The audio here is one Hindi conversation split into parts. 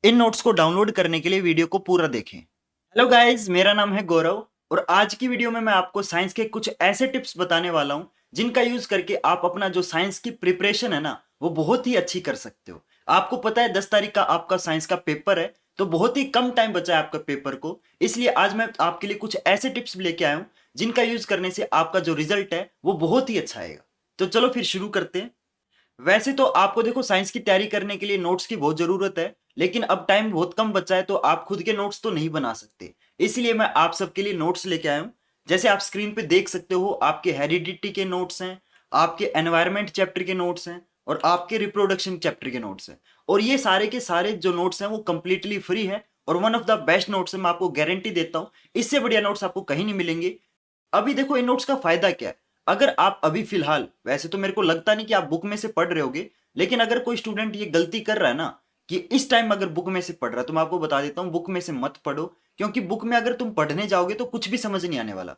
इन नोट्स को डाउनलोड करने के लिए वीडियो को पूरा देखें। हेलो गाइस, मेरा नाम है गौरव और आज की वीडियो में मैं आपको साइंस के कुछ ऐसे टिप्स बताने वाला हूं जिनका यूज करके आप अपना जो साइंस की प्रिपरेशन है ना वो बहुत ही अच्छी कर सकते हो। आपको पता है 10 तारीख का आपका साइंस का पेपर है, तो बहुत ही कम टाइम बचा है आपका पेपर को। इसलिए आज मैं आपके लिए कुछ ऐसे टिप्स लेके आया हूं जिनका यूज करने से आपका जो रिजल्ट है वो बहुत ही अच्छा आएगा। तो चलो फिर शुरू करते हैं। वैसे तो आपको देखो साइंस की तैयारी करने के लिए नोट्स की बहुत जरूरत है, लेकिन अब टाइम बहुत कम बचा है तो आप खुद के नोट्स तो नहीं बना सकते। इसलिए मैं आप सबके लिए नोट्स लेके आया हूं। जैसे आप स्क्रीन पे देख सकते हो, आपके हेरिडिटी के नोट्स हैं, आपके एनवायरमेंट चैप्टर के नोट्स हैं और आपके रिप्रोडक्शन चैप्टर के नोट्स हैं। और ये सारे के सारे जो नोट्स हैं वो कंप्लीटली फ्री है और one of the best notes है, मैं आपको गारंटी देता हूँ। इससे बढ़िया नोट्स आपको कहीं नहीं मिलेंगे। अभी देखो इन नोट्स का फायदा क्या है। अगर आप अभी फिलहाल, वैसे तो मेरे को लगता नहीं कि आप बुक में से पढ़ रहे होगे, लेकिन अगर कोई स्टूडेंट ये गलती कर रहा है ना कि इस टाइम अगर बुक में से पढ़ रहा है, तो मैं आपको बता देता हूँ बुक में से मत पढ़ो। क्योंकि बुक में अगर तुम पढ़ने जाओगे तो कुछ भी समझ नहीं आने वाला,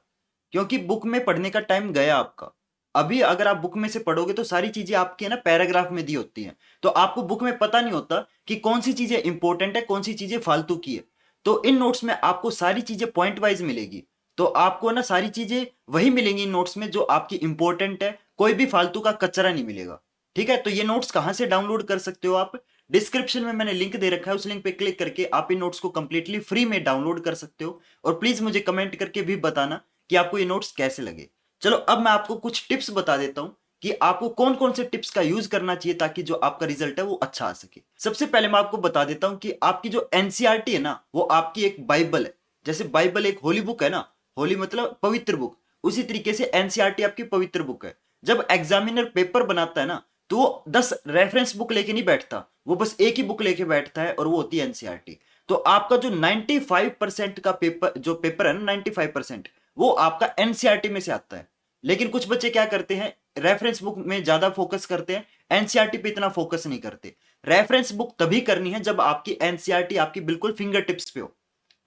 क्योंकि बुक में पढ़ने का टाइम गया आपका। अभी अगर आप बुक में से पढ़ोगे तो सारी चीजें आपकी है ना पैराग्राफ में दी होती हैं, तो आपको बुक में पता नहीं होता कि कौन सी चीजें इंपॉर्टेंट है, कौन सी चीजें फालतू की है। तो इन नोट्स में आपको सारी चीजें पॉइंट वाइज मिलेगी। तो आपको ना सारी चीजें वही मिलेंगी इन नोट्स में जो आपकी इंपॉर्टेंट है, कोई भी फालतू का कचरा नहीं मिलेगा। ठीक है, तो ये नोट्स कहां से डाउनलोड कर सकते हो आप? डिस्क्रिप्शन में मैंने लिंक दे रखा है, उस लिंक पे क्लिक करके आप इन नोट्स को कंप्लीटली फ्री में डाउनलोड कर सकते हो। और प्लीज मुझे कमेंट करके भी बताना कि आपको ये नोट्स कैसे लगे। चलो अब मैं आपको कुछ टिप्स बता देता हूं कि आपको कौन कौन से टिप्स का यूज करना चाहिए ताकि जो आपका रिजल्ट है वो अच्छा आ सके। सबसे पहले मैं आपको बता देता हूं कि आपकी जो एनसीईआरटी है ना वो आपकी एक बाइबल है। जैसे बाइबल एक होली बुक है ना, होली मतलब पवित्र बुक, उसी तरीके से एनसीईआरटी आपकी पवित्र बुक है। जब एग्जामिनर पेपर बनाता है ना तो वो 10 रेफरेंस बुक लेके नहीं बैठता, वो बस एक ही बुक लेके बैठता है और वो होती है एनसीईआरटी। तो आपका जो 95% का पेपर, जो पेपर है ना 95%, वो आपका एनसीईआरटी में से आता है। लेकिन कुछ बच्चे क्या करते हैं, रेफरेंस बुक में ज्यादा फोकस करते हैं, एनसीईआरटी पे इतना फोकस नहीं करते। रेफरेंस बुक तभी करनी है जब आपकी एनसीईआरटी आपकी बिल्कुल फिंगर टिप्स पे हो।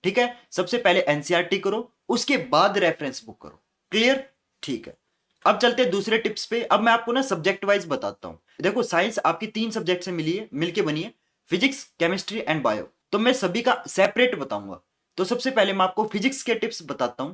ठीक है, सबसे पहले एनसीईआरटी करो, उसके बाद रेफरेंस बुक करो। क्लियर? ठीक है। अब चलते हैं दूसरे टिप्स पे। अब मैं आपको ना सब्जेक्ट वाइज बताता हूं। देखो साइंस आपकी 3 सब्जेक्ट से मिली है, मिलके बनी है, फिजिक्स, केमिस्ट्री एंड बायो। तो मैं सभी का सेपरेट बताऊंगा। तो सबसे पहले मैं आपको फिजिक्स के टिप्स बताता हूं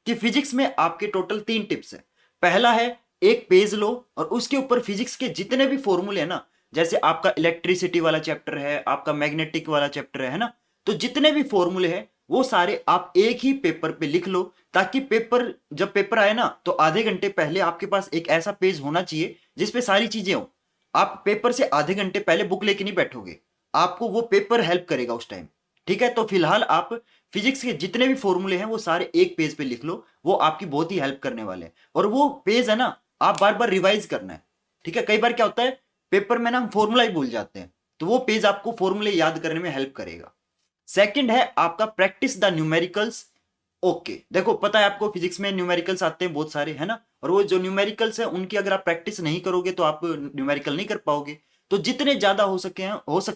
कि फिजिक्स में आपके टोटल 3 टिप्स है। पहला है, एक पेज लो और उसके ऊपर फिजिक्स के जितने भी फॉर्मूले है ना, जैसे आपका इलेक्ट्रिसिटी वाला चैप्टर है, आपका मैग्नेटिक वाला चैप्टर है ना, तो जितने भी फॉर्मूले हैं वो सारे आप एक ही पेपर पे लिख लो, ताकि पेपर, जब पेपर आए ना तो आधे घंटे पहले आपके पास एक ऐसा पेज होना चाहिए जिसपे सारी चीजें हो। आप पेपर से आधे घंटे पहले बुक लेके नहीं बैठोगे, आपको वो पेपर हेल्प करेगा उस टाइम। ठीक है, तो फिलहाल आप फिजिक्स के जितने भी फॉर्मूले हैं वो सारे एक पेज पे लिख लो, वो आपकी बहुत ही हेल्प करने वाले हैं। और वो पेज है ना, आप बार बार रिवाइज करना है। ठीक है, कई बार क्या होता है पेपर में ना हम फॉर्मूला ही भूल जाते हैं, तो वो पेज आपको फॉर्मूले याद करने में हेल्प करेगा। सेकंड है आपका प्रैक्टिस द न्यूमेरिकल्स। ओके, देखो पता है आपको फिजिक्स में न्यूमेरिकल्स आते हैं बहुत सारे, है ना, और वो जो न्यूमेरिकल्स है उनकी अगर आप प्रैक्टिस नहीं करोगे तो आप न्यूमेरिकल नहीं कर पाओगे। तो जितने ज्यादा हो सकते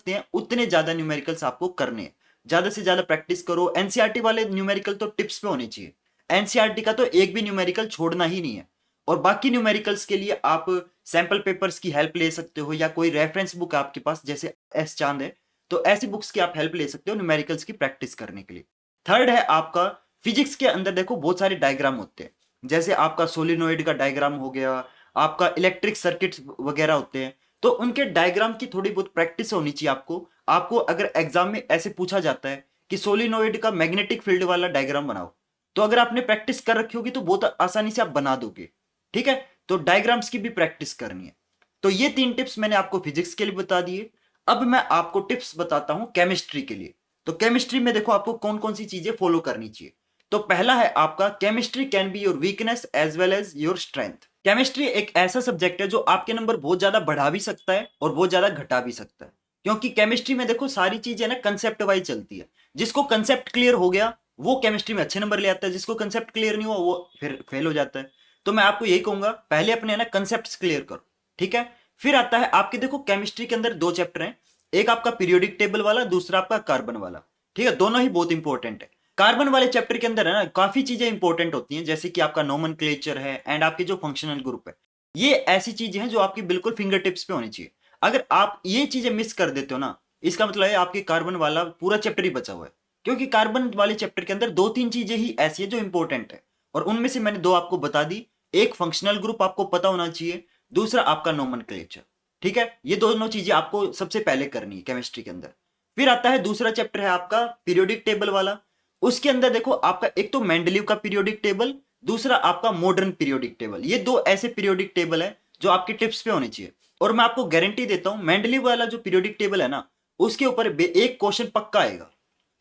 हैं उतने ज्यादा न्यूमेरिकल्स आपको करने हैं। ज्यादा से ज्यादा प्रैक्टिस करो। एनसीईआरटी वाले न्यूमेरिकल तो टिप्स पे होने चाहिए, एनसीईआरटी का तो एक भी न्यूमेरिकल छोड़ना ही नहीं है। और बाकी न्यूमेरिकल्स के लिए आप सैंपल पेपर्स की हेल्प ले सकते हो, या कोई रेफरेंस बुक आपके पास जैसे एस चांद है, तो ऐसी बुक्स की आप हेल्प ले सकते हो न्यूमेरिकल्स की प्रैक्टिस करने के लिए। थर्ड है आपका, फिजिक्स के अंदर देखो बहुत सारे डायग्राम होते हैं, जैसे आपका सोलिनोइड का डायग्राम हो गया, आपका इलेक्ट्रिक सर्किट वगैरह होते हैं, तो उनके डायग्राम की थोड़ी बहुत प्रैक्टिस होनी चाहिए आपको। आपको अगर एग्जाम में ऐसे पूछा जाता है कि सोलिनोइड का मैग्नेटिक फील्ड वाला डायग्राम बनाओ, तो अगर आपने प्रैक्टिस कर रखी होगी तो बहुत आसानी से आप बना दोगे। ठीक है, तो डायग्राम्स की भी प्रैक्टिस करनी है। तो ये 3 टिप्स मैंने आपको फिजिक्स के लिए बता दिए। अब मैं आपको टिप्स बताता हूं केमिस्ट्री के लिए। तो केमिस्ट्री में देखो आपको कौन कौन सी चीजें फॉलो करनी चाहिए। तो पहला है आपका, chemistry can be your weakness as well as your strength. Chemistry एक ऐसा सब्जेक्ट है जो आपके नंबर बहुत ज्यादा बढ़ा भी सकता है और बहुत ज्यादा घटा भी सकता है। क्योंकि केमिस्ट्री में देखो सारी चीजें ना कंसेप्ट वाइज चलती है। जिसको कंसेप्ट क्लियर हो गया वो केमिस्ट्री में अच्छे नंबर ले आता है, जिसको कंसेप्ट क्लियर नहीं हुआ वो फिर फेल हो जाता है। तो मैं आपको यही कहूंगा, पहले अपने ना कंसेप्ट क्लियर करो। ठीक है, फिर आता है आपके, देखो केमिस्ट्री के अंदर 2 चैप्टर हैं, एक आपका पीरियोडिक टेबल वाला, दूसरा आपका कार्बन वाला। ठीक है, दोनों ही बहुत इंपॉर्टेंट है। कार्बन वाले चैप्टर के अंदर है ना काफी चीजें इंपॉर्टेंट होती हैं, जैसे कि आपका नोमेनक्लेचर है एंड आपके जो फंक्शनल ग्रुप है। ये ऐसी चीजें हैं जो आपकी बिल्कुल फिंगर टिप्स पे होनी चाहिए। अगर आप ये चीजें मिस कर देते हो ना, इसका मतलब है आपके कार्बन वाला पूरा चैप्टर ही बचा हुआ है, क्योंकि कार्बन वाले चैप्टर के अंदर 2-3 चीजें ही ऐसी है जो इंपॉर्टेंट है, और उनमें से मैंने 2 आपको बता दी। एक फंक्शनल ग्रुप आपको पता होना चाहिए, दूसरा आपका नोमेनक्लेचर। ठीक है, ये दोनों चीजें आपको सबसे पहले करनी है केमिस्ट्री के अंदर। फिर आता है दूसरा चैप्टर है आपका पीरियोडिक टेबल वाला। उसके अंदर देखो आपका एक तो मेंडलीव का पीरियोडिक टेबल, दूसरा आपका मॉडर्न पीरियोडिक टेबल। ये 2 ऐसे पीरियोडिक टेबल है जो आपके टिप्स पे होने चाहिए, और मैं आपको गारंटी देता हूं मेंडलीव वाला जो पीरियोडिक टेबल है ना, उसके ऊपर एक क्वेश्चन पक्का आएगा।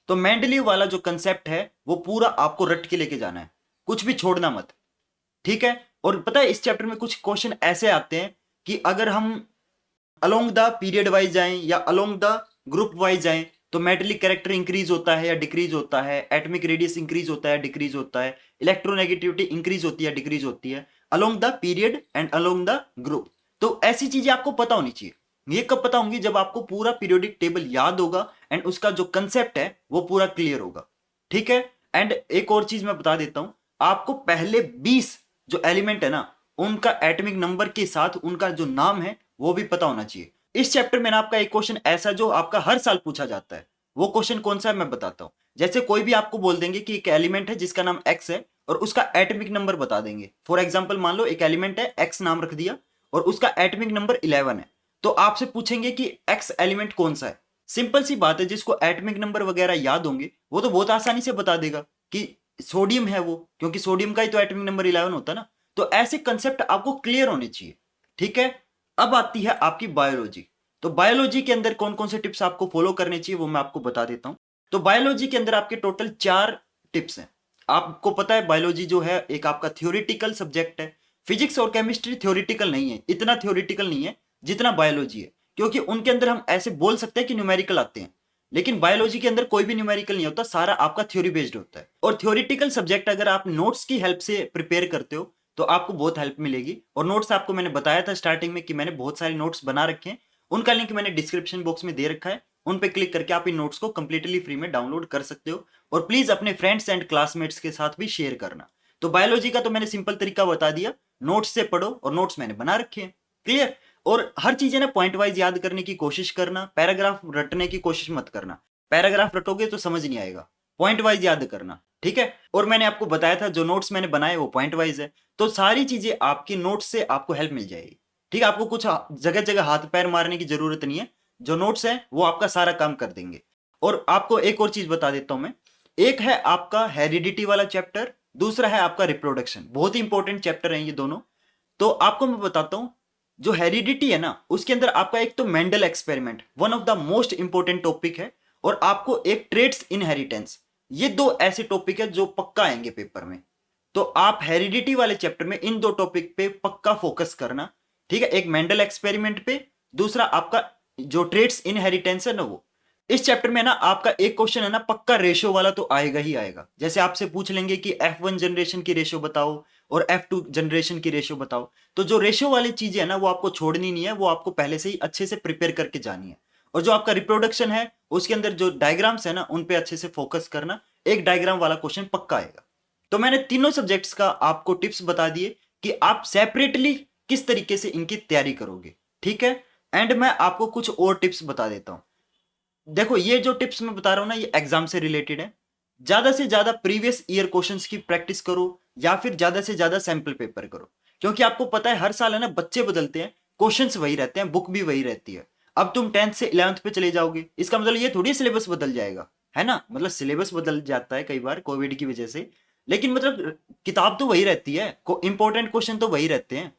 तो मेंडलीव वाला जो कंसेप्ट है वो पूरा आपको रट के लेके जाना है, कुछ भी छोड़ना मत। ठीक है, और पता है इस चैप्टर में कुछ क्वेश्चन ऐसे आते हैं कि अगर हम अलोंग द पीरियड वाइज जाएं या अलोंग द ग्रुप वाइज जाएं तो मेटेलिक कैरेक्टर इंक्रीज होता है या डिक्रीज होता है, एटॉमिक रेडियस इंक्रीज होता है डिक्रीज होता है, इलेक्ट्रोनेगेटिविटी इंक्रीज होती है डिक्रीज होती है along the period and along the group. तो ऐसी चीजें आपको पता होनी चाहिए। ये कब पता होंगी? जब आपको पूरा पीरियोडिक टेबल याद होगा एंड उसका जो कंसेप्ट है वो पूरा क्लियर होगा। ठीक है, एंड एक और चीज मैं बता देता हूं, आपको पहले 20 जो एलिमेंट है ना उनका एटॉमिक नंबर के साथ उनका जो नाम है वो भी पता होना चाहिए। इस चैप्टर में ना आपका एक क्वेश्चन ऐसा जो आपका हर साल पूछा जाता है, वो क्वेश्चन कौन सा है मैं बताता हूं। जैसे कोई भी आपको बोल देंगे कि एक एलिमेंट है जिसका नाम एक्स है और उसका एटॉमिक नंबर बता देंगे। फॉर एग्जांपल मान लो एक एलिमेंट है एक्स नाम रख दिया और उसका एटॉमिक नंबर 11 है, तो आपसे पूछेंगे कि एक्स एलिमेंट कौन सा है। सिंपल सी बात है, जिसको एटॉमिक नंबर वगैरह याद होंगे वो तो बहुत आसानी से बता देगा कि सोडियम है वो, क्योंकि सोडियम का ही तो एटॉमिक नंबर 11 होता है ना। तो ऐसे कंसेप्ट आपको क्लियर होने चाहिए। ठीक है, अब आती है आपकी बायोलॉजी। तो बायोलॉजी के अंदर कौन कौन से टिप्स आपको फॉलो करने चाहिए वो मैं आपको बता देता हूं। तो बायोलॉजी के अंदर आपके टोटल 4 टिप्स हैं। आपको पता है बायोलॉजी जो है एक आपका थ्योरेटिकल सब्जेक्ट है। फिजिक्स और केमिस्ट्री थ्योरेटिकल नहीं है, इतना थ्योरेटिकल नहीं है जितना बायोलॉजी है, क्योंकि उनके अंदर हम ऐसे बोल सकते हैं कि न्यूमेरिकल आते हैं, लेकिन बायोलॉजी के अंदर कोई भी न्यूमेरिकल नहीं होता, सारा आपका थ्योरी बेस्ड होता है। और थ्योरेटिकल सब्जेक्ट अगर आप नोट्स की हेल्प से प्रिपेयर करते हो तो आपको बहुत हेल्प मिलेगी। और नोट्स आपको मैंने बताया था स्टार्टिंग में कि मैंने बहुत सारे नोट्स बना रखे हैं, उनका लिंक मैंने डिस्क्रिप्शन बॉक्स में दे रखा है, उन पे क्लिक करके आप इन नोट्स को कंप्लीटली फ्री में डाउनलोड कर सकते हो। और प्लीज अपने फ्रेंड्स एंड क्लासमेट्स के साथ भी शेयर करना। तो बायोलॉजी का तो मैंने सिंपल तरीका बता दिया, नोट्स से पढ़ो और नोट्स मैंने बना रखे हैं। क्लियर? और हर चीजें ना पॉइंट वाइज याद करने की कोशिश करना, पैराग्राफ रटने की कोशिश मत करना। पैराग्राफ रटोगे तो समझ नहीं आएगा, पॉइंट वाइज याद करना। ठीक है, और मैंने आपको बताया था जो नोट्स मैंने बनाए वो पॉइंट वाइज है, तो सारी चीजें आपकी नोट्स से आपको हेल्प मिल जाएगी। ठीक है, आपको कुछ जगह जगह हाथ पैर मारने की जरूरत नहीं है, जो नोट्स है वो आपका सारा काम कर देंगे। और आपको एक और चीज बता देता हूं मैं, एक है आपका हेरिडिटी वाला चैप्टर, दूसरा है आपका रिप्रोडक्शन। बहुत ही इंपॉर्टेंट चैप्टर है ये दोनों। तो आपको मैं बताता हूं, जो हेरिडिटी है ना उसके अंदर आपका एक तो Mendel experiment one of the most important topic है, और आपको एक ट्रेड्स इनहेरिटेंस, ये 2 ऐसे टॉपिक है जो पक्का आएंगे पेपर में। तो आप हेरिडिटी वाले चैप्टर में इन 2 टॉपिक पे पक्का फोकस करना। ठीक है, एक मेंडल एक्सपेरिमेंट पे, दूसरा आपका जो ट्रेड्स इनहेरिटेंस है ना वो। इस चैप्टर में ना आपका एक क्वेश्चन है ना पक्का रेशियो वाला तो आएगा ही आएगा। जैसे आपसे पूछ लेंगे कि F1 जनरेशन की रेशियो बताओ और F2 जनरेशन की रेशियो बताओ, तो जो रेशियो वाली चीजें है ना वो आपको छोड़नी नहीं है, वो आपको पहले से ही अच्छे से प्रिपेयर करके जानी है। और जो आपका रिप्रोडक्शन है उसके अंदर जो डायग्राम्स है ना उन पे अच्छे से फोकस करना, एक डायग्राम वाला क्वेश्चन पक्का आएगा। तो मैंने तीनों सब्जेक्ट्स का आपको टिप्स बता दिए कि आप सेपरेटली किस तरीके से इनकी तैयारी करोगे। ठीक है, एंड मैं आपको कुछ और टिप्स बता देता हूं। देखो ये जो टिप्स मैं बता रहा हूं ना ये एग्जाम से रिलेटेड है। ज्यादा से ज्यादा प्रीवियस ईयर क्वेश्चंस की प्रैक्टिस करो या फिर ज्यादा से ज्यादा सैंपल पेपर करो, क्योंकि आपको पता है हर साल है ना बच्चे बदलते हैं, क्वेश्चंस वही रहते हैं, बुक भी वही रहती है। अब तुम 10th से 11th पे चले जाओगे, इसका मतलब ये थोड़ी सिलेबस बदल जाएगा, है ना। मतलब सिलेबस बदल जाता है कई बार कोविड की वजह से, लेकिन मतलब किताब तो वही रहती है, इंपॉर्टेंट क्वेश्चन तो वही रहते हैं।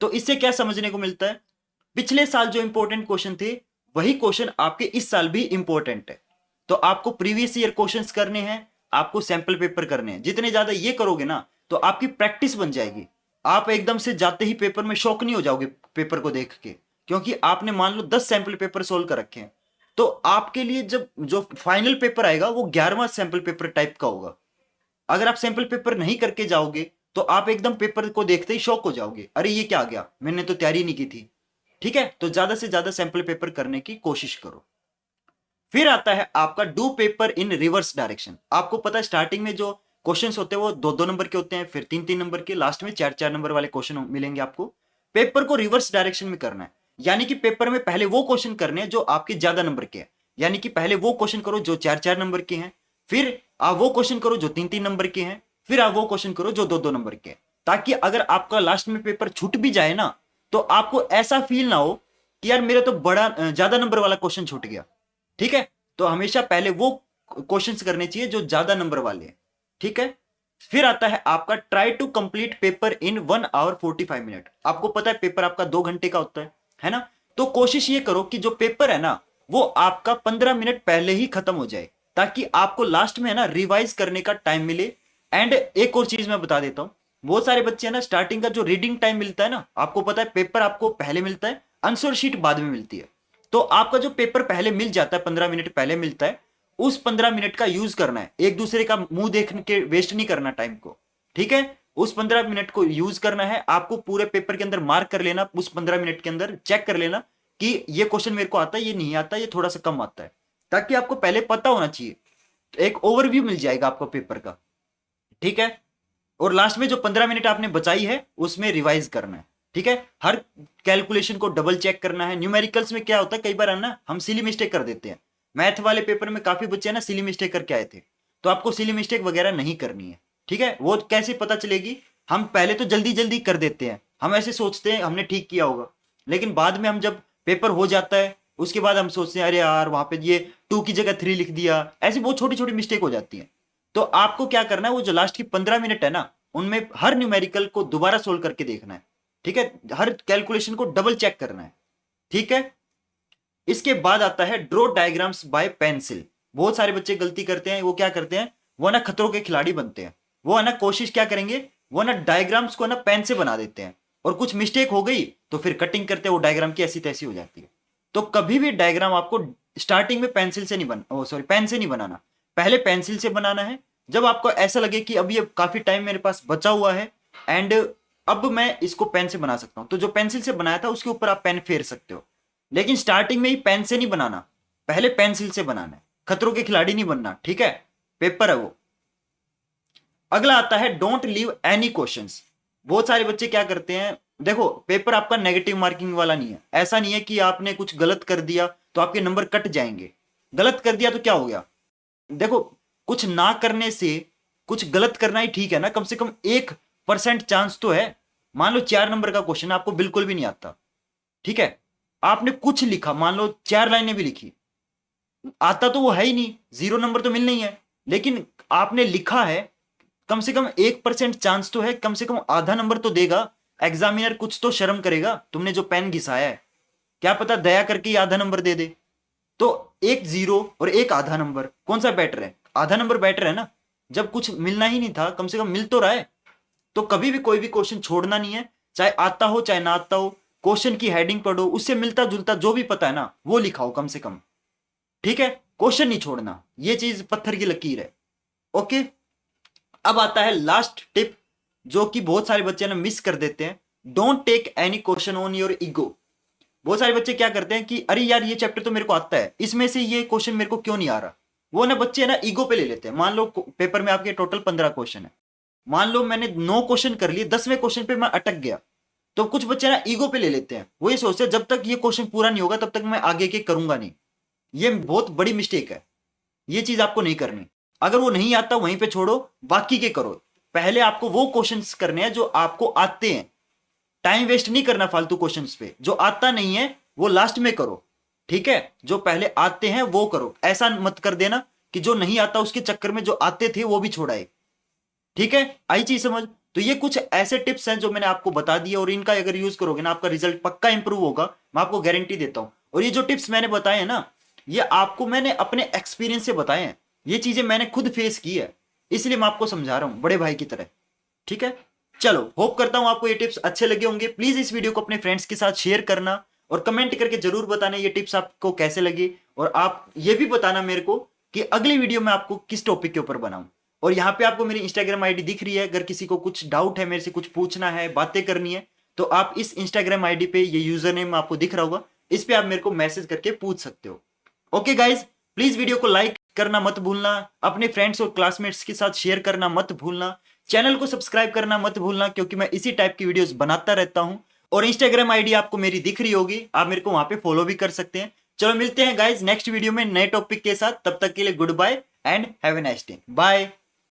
तो इससे क्या समझने को मिलता है, पिछले साल जो इंपॉर्टेंट क्वेश्चन थे वही क्वेश्चन आपके इस साल भी इंपॉर्टेंट है। तो आपको प्रीवियस ईयर क्वेश्चंस करने हैं, आपको सैंपल पेपर करने हैं। जितने ज्यादा ये करोगे ना तो आपकी प्रैक्टिस बन जाएगी। आप एकदम से जाते ही पेपर में शॉक नहीं हो जाओगे पेपर को देख के, क्योंकि आपने मान लो 10 सैंपल पेपर सोल्व कर रखे हैं, तो आपके लिए जब जो फाइनल पेपर आएगा वो 11वां सैंपल पेपर टाइप का होगा। अगर आप सैंपल पेपर नहीं करके जाओगे तो आप एकदम पेपर को देखते ही शॉक हो जाओगे, अरे ये क्या आ गया, मैंने तो तैयारी नहीं की थी। ठीक है, तो ज्यादा से ज्यादा सैंपल पेपर करने की कोशिश करो। फिर आता है आपका do paper in reverse direction. आपको पता है स्टार्टिंग में जो क्वेश्चंस होते हैं वो 2-2 नंबर के होते हैं, फिर 3-3 नंबर के, लास्ट में 4-4 नंबर वाले क्वेश्चन मिलेंगे आपको। पेपर को रिवर्स डायरेक्शन में करना है। यानी कि पेपर में पहले वो क्वेश्चन करने हैं जो आपके ज्यादा नंबर के हैं, यानी कि पहले वो क्वेश्चन करो जो 4-4 नंबर के हैं, फिर आप वो क्वेश्चन करो जो 3-3 नंबर के हैं, फिर आप वो क्वेश्चन करो जो 2-2 नंबर के हैं, ताकि अगर आपका लास्ट में पेपर छूट भी जाए ना तो आपको ऐसा फील ना हो कि यार मेरा तो बड़ा ज्यादा नंबर वाला क्वेश्चन छूट गया। ठीक है, तो हमेशा पहले वो क्वेश्चंस करने चाहिए जो ज्यादा नंबर वाले हैं। ठीक है, फिर आता है आपका try to complete paper in 1 hour 45 minute। आपको पता है पेपर आपका 2 घंटे का होता है ना, तो कोशिश ये करो कि जो पेपर है ना वो आपका 15 मिनट पहले ही खत्म हो जाए, ताकि आपको लास्ट में है ना रिवाइज करने का टाइम मिले। एंड एक और चीज मैं बता देता हूँ, बहुत सारे बच्चे है ना स्टार्टिंग का जो रीडिंग टाइम मिलता है ना, आपको पता है पेपर आपको पहले मिलता है, आंसर शीट बाद में मिलती है। तो आपका जो पेपर पहले मिल जाता है, 15 मिनट पहले मिलता है, उस 15 मिनट का यूज करना है, एक दूसरे का मुंह देख के वेस्ट नहीं करना टाइम को। ठीक है, उस 15 मिनट को यूज करना है, आपको पूरे पेपर के अंदर मार्क कर लेना, उस 15 मिनट के अंदर चेक कर लेना कि ये क्वेश्चन मेरे को आता है, ये नहीं आता, ये थोड़ा सा कम आता है, ताकि आपको पहले पता होना चाहिए, तो एक ओवरव्यू मिल जाएगा आपको पेपर का। ठीक है, और लास्ट में जो 15 मिनट आपने बचाई है उसमें रिवाइज करना है। ठीक है, हर कैलकुलेशन को डबल चेक करना है। न्यूमेरिकल्स में क्या होता है, कई बार है ना हम सिली मिस्टेक कर देते हैं, मैथ वाले पेपर में काफी बच्चे है ना सिली मिस्टेक करके आए थे, तो आपको सिली मिस्टेक वगैरह नहीं करनी है। ठीक है, वो कैसे पता चलेगी, हम पहले तो जल्दी जल्दी कर देते हैं, हम ऐसे सोचते हैं हमने ठीक किया होगा, लेकिन बाद में हम जब पेपर हो जाता है उसके बाद हम सोचते हैं अरे यार वहां पे ये 2 की जगह 3 लिख दिया, ऐसी बहुत छोटी छोटी मिस्टेक हो जाती है। तो आपको क्या करना है, वो जो लास्ट की 15 मिनट है ना उनमें हर न्यूमेरिकल को दोबारा सोल्व करके देखना है। ठीक है, हर कैलकुलेशन को डबल चेक करना है। ठीक है, इसके बाद आता है ड्रॉ डायग्राम्स बाय पेंसिल। बहुत सारे बच्चे गलती करते हैं, वो क्या करते हैं, वो ना खतरों के खिलाड़ी बनते हैं, वो है ना कोशिश क्या करेंगे, वो ना डायग्राम्स को ना पेन से बना देते हैं, और कुछ मिस्टेक हो गई तो फिर कटिंग करते हैं, वो डायग्राम की ऐसी तैसी हो जाती है। तो कभी भी डायग्राम आपको स्टार्टिंग में पेंसिल से नहीं बना, सॉरी पेन से नहीं बनाना, पहले पेंसिल से बनाना है। जब आपको ऐसा लगे कि अभी अब काफी टाइम मेरे पास बचा हुआ है एंड अब मैं इसको पेन से बना सकता हूं, तो जो पेंसिल से बनाया था उसके ऊपर आप पेन फेर सकते हो, लेकिन स्टार्टिंग में ही पेन से नहीं बनाना, पहले पेंसिल से बनाना है, खतरों के खिलाड़ी नहीं बनना। ठीक है, पेपर है वो। अगला आता है डोंट लीव एनी क्वेश्चंस। बहुत सारे बच्चे क्या करते हैं, देखो पेपर आपका नेगेटिव मार्किंग वाला नहीं है, ऐसा नहीं है कि आपने कुछ गलत कर दिया तो आपके नंबर कट जाएंगे। गलत कर दिया तो क्या हो गया, देखो कुछ ना करने से कुछ गलत करना ही ठीक है ना, कम से कम 1% चांस तो है। मान लो 4 नंबर का क्वेश्चन आपको बिल्कुल भी नहीं आता, ठीक है, आपने कुछ लिखा, मान लो 4 लाइनें भी लिखी, आता तो वो है ही नहीं, 0 नंबर तो मिलना ही है, लेकिन आपने लिखा है, कम से कम 1% चांस तो है, कम से कम आधा नंबर तो देगा। एग्जामिनर कुछ तो शर्म करेगा, तुमने जो पेन घिसाया है, क्या पता दया करके ही आधा नंबर दे दे। तो एक 0 और एक आधा नंबर, कौन सा बेटर है, आधा नंबर बेटर है ना, जब कुछ मिलना ही नहीं था कम से कम मिल तो रहा है। तो कभी भी कोई भी क्वेश्चन छोड़ना नहीं है, चाहे आता हो चाहे ना आता हो, क्वेश्चन की हेडिंग पढ़ो, उससे मिलता जुलता जो भी पता है ना वो लिखाओ कम से कम। ठीक है, क्वेश्चन नहीं छोड़ना, ये चीज पत्थर की लकीर है। ओके, अब आता है लास्ट टिप जो कि बहुत सारे बच्चे ना मिस कर देते हैं, don't take any question on your ego. बहुत सारे बच्चे क्या करते हैं कि अरे यार ये चैप्टर तो मेरे को आता है, इसमें से ये क्वेश्चन मेरे को क्यों नहीं आ रहा, वो ना बच्चे ना ईगो पे ले लेते हैं। मान लो पेपर में आपके टोटल 15 क्वेश्चन है, मान लो मैंने 9 क्वेश्चन कर लिए, 10वें क्वेश्चन पे मैं अटक गया, तो कुछ बच्चे ना ईगो पे ले लेते हैं, वो ये सोचते हैं जब तक ये क्वेश्चन पूरा नहीं होगा तब तक मैं आगे के करूंगा नहीं। ये बहुत बड़ी मिस्टेक है, ये चीज आपको नहीं करनी। अगर वो नहीं आता वहीं पे छोड़ो, बाकी के करो। पहले आपको वो क्वेश्चंस करने हैं जो आपको आते हैं, टाइम वेस्ट नहीं करना फालतू क्वेश्चंस पे, जो आता नहीं है वो लास्ट में करो। ठीक है, जो पहले आते हैं वो करो, ऐसा मत कर देना कि जो नहीं आता उसके चक्कर में जो आते थे वो भी छोड़ाए। ठीक है, आई चीज समझ। तो ये कुछ ऐसे टिप्स हैं जो मैंने आपको बता दिए, और इनका अगर यूज करोगे ना आपका रिजल्ट पक्का इंप्रूव होगा, मैं आपको गारंटी देता हूं। और ये जो टिप्स मैंने बताए हैं ना, ये आपको मैंने अपने एक्सपीरियंस से बताए हैं, ये चीजें मैंने खुद फेस की है, इसलिए मैं आपको समझा रहा हूं बड़े भाई की तरह। ठीक है, चलो होप करता हूं आपको ये टिप्स अच्छे लगे होंगे। प्लीज इस वीडियो को अपने फ्रेंड्स के साथ शेयर करना, और कमेंट करके जरूर बताना ये टिप्स आपको कैसे लगे, और आप ये भी बताना मेरे को कि अगली वीडियो में आपको किस टॉपिक के ऊपर बनाऊं। और यहाँ पे आपको मेरी इंस्टाग्राम आईडी दिख रही है, अगर किसी को कुछ डाउट है, मेरे से कुछ पूछना है, बातें करनी है, तो आप इस इंस्टाग्राम आईडी पे, ये यूजर नेम आपको दिख रहा होगा, इस पे आप मेरे को मैसेज करके पूछ सकते हो। ओके गाइज, प्लीज वीडियो को लाइक करना मत भूलना, अपने फ्रेंड्स और क्लासमेट्स के साथ शेयर करना मत भूलना, चैनल को सब्सक्राइब करना मत भूलना, क्योंकि मैं इसी टाइप की वीडियोस बनाता रहता हूं। और इंस्टाग्राम आईडी आपको मेरी दिख रही होगी, आप मेरे को वहां पे फॉलो भी कर सकते हैं। चलो मिलते हैं गाइज नेक्स्ट वीडियो में नए टॉपिक के साथ, तब तक के लिए goodbye and have a nice day, bye.